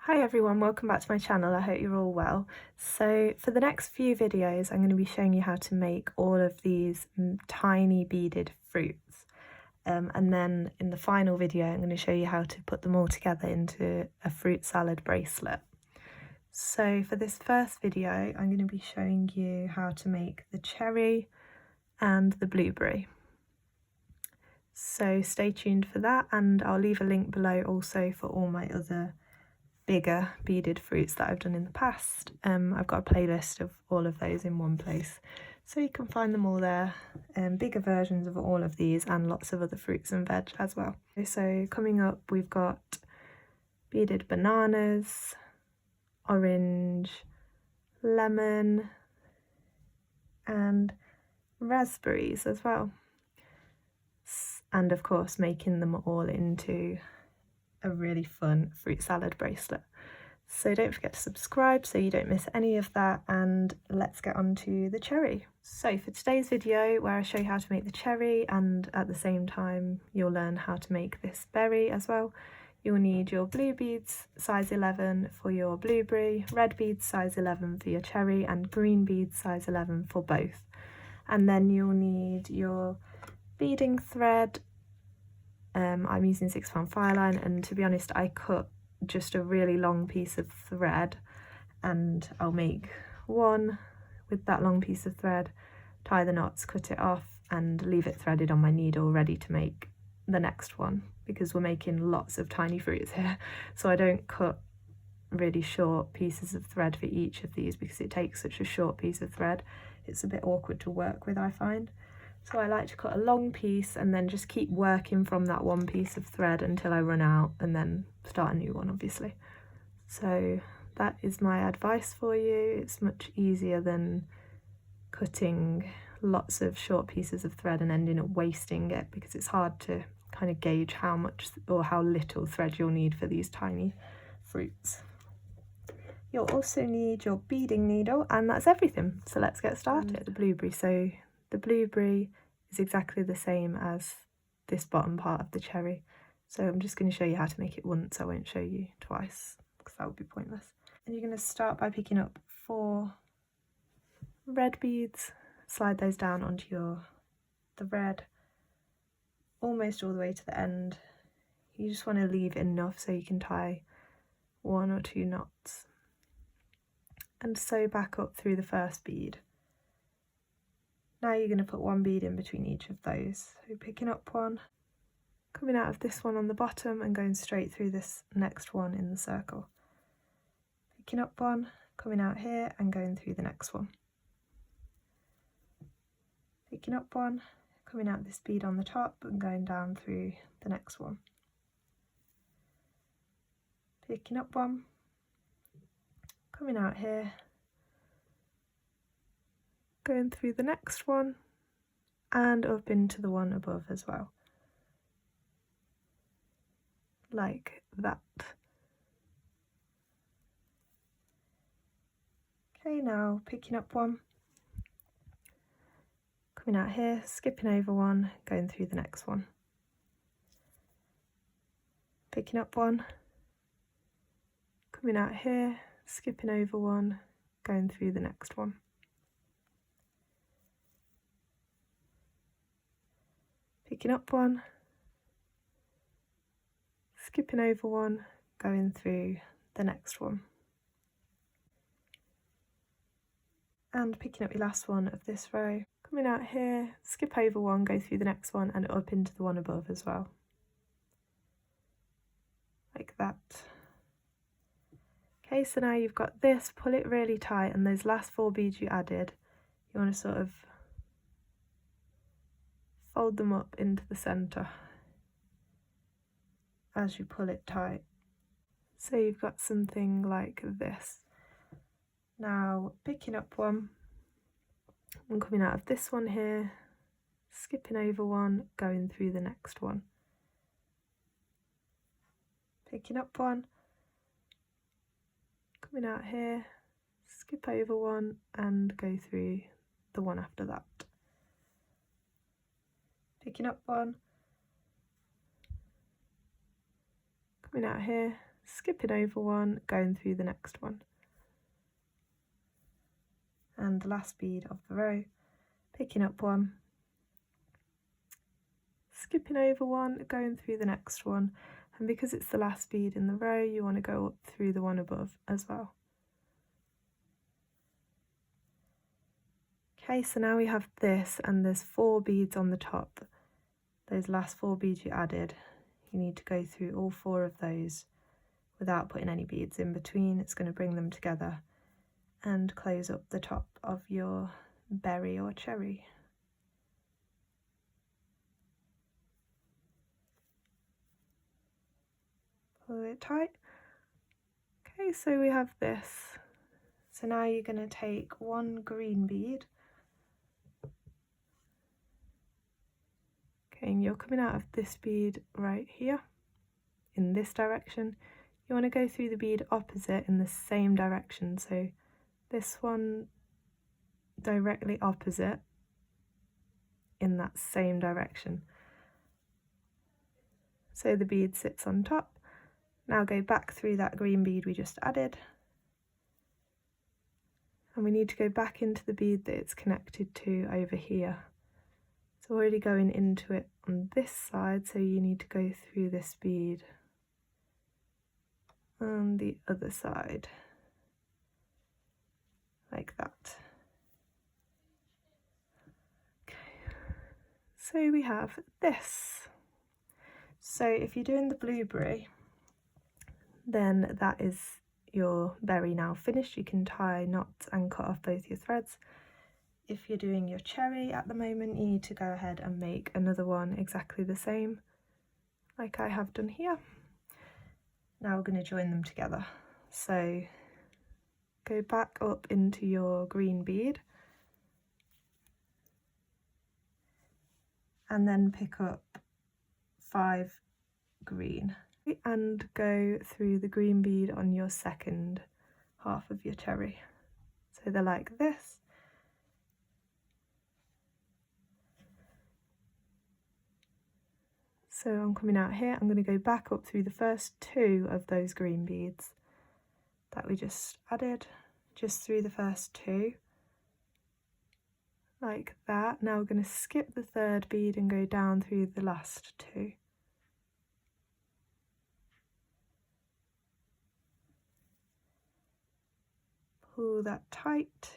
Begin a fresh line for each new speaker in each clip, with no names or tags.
Hi everyone, welcome back to my channel. I hope you're all well. So for the next few videos I'm going to be showing you how to make all of these tiny beaded fruits, and then in the final video I'm going to show you how to put them all together into a fruit salad bracelet. So for this first video I'm going to be showing you how to make the cherry and the blueberry. So stay tuned for that, and I'll leave a link below also for all my other bigger beaded fruits that I've done in the past. I've got a playlist of all of those in one place, so you can find them all there, bigger versions of all of these and lots of other fruits and veg as well. So coming up we've got beaded bananas, orange, lemon and raspberries as well, and of course making them all into a really fun fruit salad bracelet. So don't forget to subscribe so you don't miss any of that, and let's get on to the cherry. So for today's video, where I show you how to make the cherry and at the same time you'll learn how to make this berry as well, you'll need your blue beads size 11 for your blueberry, red beads size 11 for your cherry and green beads size 11 for both. And then you'll need your beading thread. I'm using 6 pound fire line, and to be honest I cut just a really long piece of thread, and I'll make one with that long piece of thread, tie the knots, cut it off and leave it threaded on my needle ready to make the next one, because we're making lots of tiny fruits here, so I don't cut really short pieces of thread for each of these because it takes such a short piece of thread. It's a bit awkward to work with, I find. So I like to cut a long piece and then just keep working from that one piece of thread until I run out, and then start a new one obviously. So that is my advice for you. It's much easier than cutting lots of short pieces of thread and ending up wasting it, because it's hard to kind of gauge how much or how little thread you'll need for these tiny fruits. You'll also need your beading needle, and that's everything. So let's get started. The blueberry. So the blueberry is exactly the same as this bottom part of the cherry. So I'm just going to show you how to make it once. I won't show you twice because that would be pointless. And you're going to start by picking up 4 red beads, slide those down onto the red, almost all the way to the end. You just want to leave enough so you can tie 1 or 2 knots, and sew back up through the first bead. Now you're going to put 1 bead in between each of those. So picking up 1, coming out of this one on the bottom and going straight through this next one in the circle. Picking up 1, coming out here and going through the next one. Picking up 1, coming out this bead on the top and going down through the next one. Picking up 1, coming out here, going through the next one and up into the one above as well, like that. Okay, now picking up 1, coming out here, skipping over 1, going through the next one. Picking up 1, coming out here, skipping over 1, going through the next one. Picking up 1, skipping over 1, going through the next one. And picking up your last one of this row, coming out here, skip over 1, go through the next one and up into the one above as well, like that. Okay, so now you've got this, pull it really tight, and those last 4 beads you added, you want to sort of fold them up into the centre as you pull it tight. So you've got something like this. Now picking up 1 and coming out of this one here, skipping over 1, going through the next one. Picking up 1, coming out here, skip over 1 and go through the one after that. Picking up 1, coming out here, skipping over one, going through the next one. And the last bead of the row, picking up one, skipping over one, going through the next one, and because it's the last bead in the row, you want to go up through the one above as well. Okay, so now we have this, and there's 4 beads on the top. Those last 4 beads you added, you need to go through all 4 of those without putting any beads in between. It's going to bring them together and close up the top of your berry or cherry. Pull it tight. Okay, so we have this. So now you're going to take 1 green bead. Okay, and you're coming out of this bead right here in this direction. You want to go through the bead opposite in the same direction, so this one directly opposite in that same direction. So the bead sits on top. Now go back through that green bead we just added, and we need to go back into the bead that it's connected to over here. It's already going into it on this side, so you need to go through this bead on the other side, like that. Okay, so we have this. So if you're doing the blueberry, then that is your berry now finished. You can tie knots and cut off both your threads. If you're doing your cherry at the moment, you need to go ahead and make another one exactly the same, like I have done here. Now we're going to join them together. So go back up into your green bead and then pick up 5 green and go through the green bead on your second half of your cherry. So they're like this. So I'm coming out here, I'm going to go back up through the first 2 of those green beads that we just added, just through the first 2, like that. Now we're going to skip the 3rd bead and go down through the last 2. Pull that tight,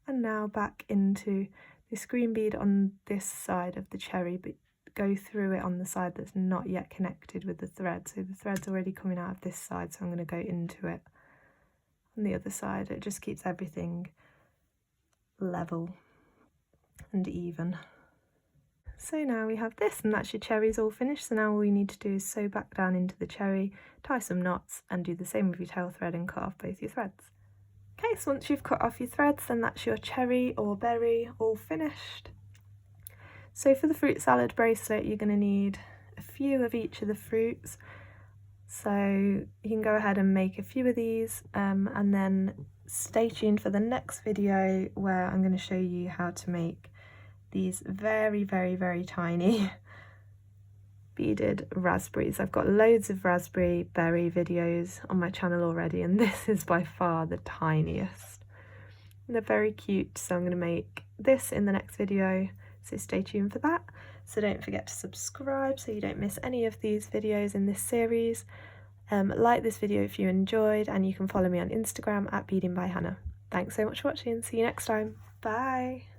and now back into this green bead on this side of the cherry, but go through it on the side that's not yet connected with the thread. So the thread's already coming out of this side, so I'm going to go into it on the other side. It just keeps everything level and even. So now we have this, and that's your cherries all finished. So now all you need to do is sew back down into the cherry, tie some knots, and do the same with your tail thread and cut off both your threads. Okay, so once you've cut off your threads, then that's your cherry or berry all finished. So for the fruit salad bracelet, you're going to need a few of each of the fruits. So you can go ahead and make a few of these, and then stay tuned for the next video where I'm going to show you how to make these very, very, very tiny beaded raspberries. I've got loads of raspberry berry videos on my channel already, and this is by far the tiniest. They're very cute, so I'm going to make this in the next video, so stay tuned for that. So don't forget to subscribe so you don't miss any of these videos in this series. Like this video if you enjoyed, and you can follow me on Instagram at beadingbyhannah. Thanks so much for watching. See you next time. Bye.